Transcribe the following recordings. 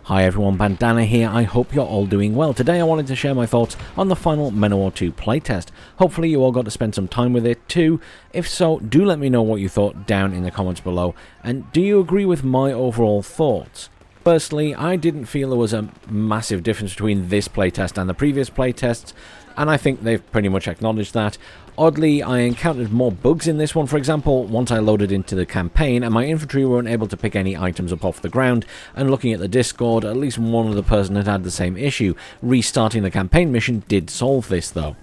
Hi everyone, Bandanner here. I hope you're all doing well. Today I wanted to share my thoughts on the final Manowar 2 playtest. Hopefully you all got to spend some time with it too. If so, do let me know what you thought down in the comments below. And do you agree with my overall thoughts? Personally, I didn't feel there was a massive difference between this playtest and the previous playtests, and I think they've pretty much acknowledged that. Oddly, I encountered more bugs in this one. For example, once I loaded into the campaign and my infantry weren't able to pick any items up off the ground, and looking at the Discord, at least one other person had had the same issue. Restarting the campaign mission did solve this though.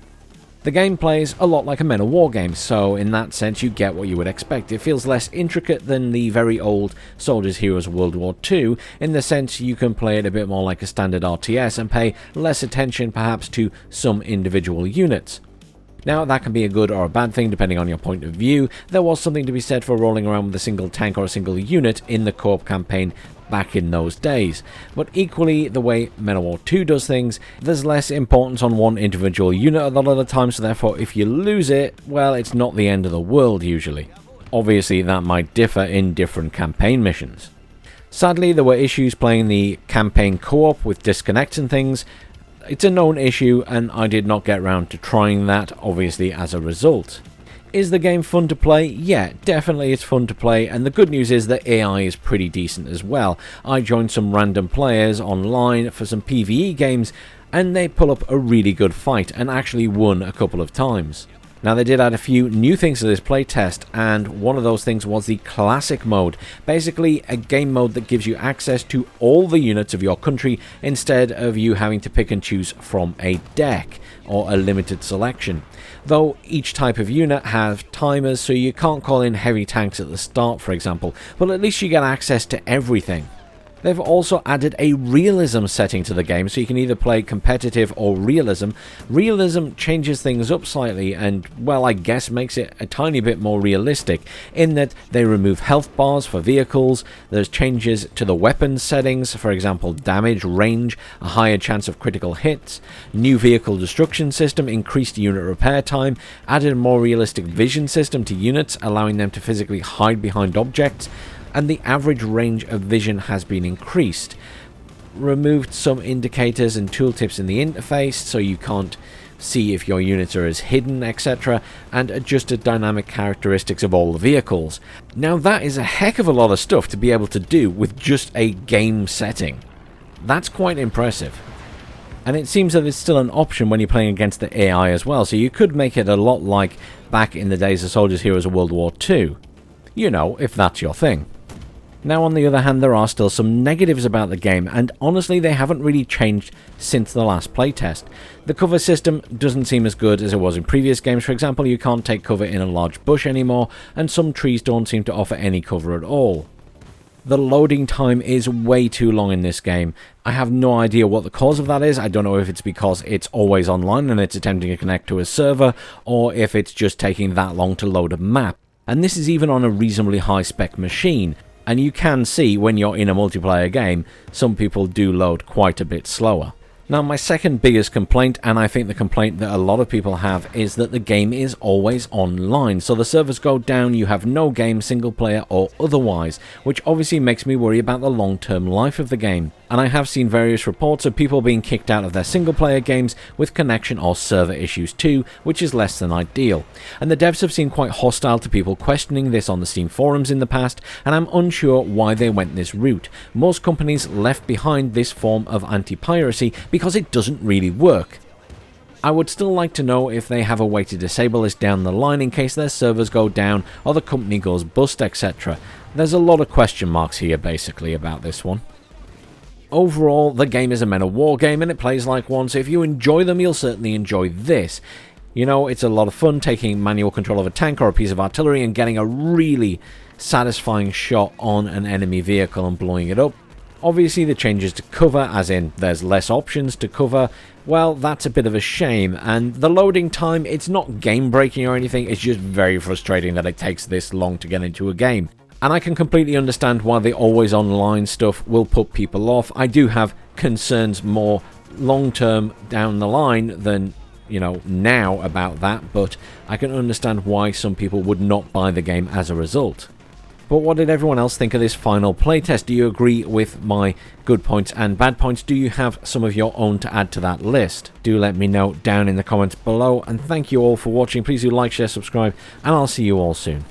The game plays a lot like a Men of War game, so in that sense you get what you would expect. It feels less intricate than the very old Soldiers Heroes World War II, in the sense you can play it a bit more like a standard RTS and pay less attention perhaps to some individual units. Now, that can be a good or a bad thing depending on your point of view. There was something to be said for rolling around with a single tank or a single unit in the co-op campaign back in those days. But equally, the way Men of War 2 does things, there's less importance on one individual unit a lot of the time, so therefore if you lose it, well, it's not the end of the world usually. Obviously, that might differ in different campaign missions. Sadly, there were issues playing the campaign co-op with disconnects and things. It's a known issue, and I did not get around to trying that, obviously, as a result. Is the game fun to play? Yeah, definitely it's fun to play, and the good news is that AI is pretty decent as well. I joined some random players online for some PvE games, and they pull up a really good fight, and actually won a couple of times. Now, they did add a few new things to this playtest, and one of those things was the Classic mode. Basically, a game mode that gives you access to all the units of your country instead of you having to pick and choose from a deck or a limited selection. Though each type of unit has timers, so you can't call in heavy tanks at the start, for example, but at least you get access to everything. They've also added a realism setting to the game, so you can either play competitive or realism. Realism changes things up slightly and, well, I guess makes it a tiny bit more realistic, in that they remove health bars for vehicles, there's changes to the weapons settings, for example damage, range, a higher chance of critical hits, new vehicle destruction system, increased unit repair time, added a more realistic vision system to units, allowing them to physically hide behind objects, and the average range of vision has been increased. Removed some indicators and tooltips in the interface so you can't see if your units are as hidden, etc., and adjusted dynamic characteristics of all the vehicles. Now, that is a heck of a lot of stuff to be able to do with just a game setting. That's quite impressive. And it seems that it's still an option when you're playing against the AI as well, so you could make it a lot like back in the days of Soldiers Heroes of World War II. You know, if that's your thing. Now, on the other hand, there are still some negatives about the game, and honestly they haven't really changed since the last playtest. The cover system doesn't seem as good as it was in previous games. For example, you can't take cover in a large bush anymore, and some trees don't seem to offer any cover at all. The loading time is way too long in this game. I have no idea what the cause of that is. I don't know if it's because it's always online and it's attempting to connect to a server, or if it's just taking that long to load a map. And this is even on a reasonably high-spec machine. And you can see when you're in a multiplayer game, some people do load quite a bit slower. Now, my second biggest complaint, and I think the complaint that a lot of people have, is that the game is always online. So the servers go down, you have no game, single player or otherwise, which obviously makes me worry about the long-term life of the game. And I have seen various reports of people being kicked out of their single-player games with connection or server issues too, which is less than ideal. And the devs have seemed quite hostile to people questioning this on the Steam forums in the past, and I'm unsure why they went this route. Most companies left behind this form of anti-piracy because it doesn't really work. I would still like to know if they have a way to disable this down the line in case their servers go down or the company goes bust, etc. There's a lot of question marks here basically about this one. Overall, the game is a Men of War game and it plays like one, so if you enjoy them, you'll certainly enjoy this. You know, it's a lot of fun taking manual control of a tank or a piece of artillery and getting a really satisfying shot on an enemy vehicle and blowing it up. Obviously, the changes to cover, as in there's less options to cover, well, that's a bit of a shame. And the loading time, it's not game-breaking or anything, it's just very frustrating that it takes this long to get into a game. And I can completely understand why the always online stuff will put people off. I do have concerns more long-term down the line than, you know, now about that, but I can understand why some people would not buy the game as a result. But what did everyone else think of this final playtest? Do you agree with my good points and bad points? Do you have some of your own to add to that list? Do let me know down in the comments below, and thank you all for watching. Please do like, share, subscribe, and I'll see you all soon.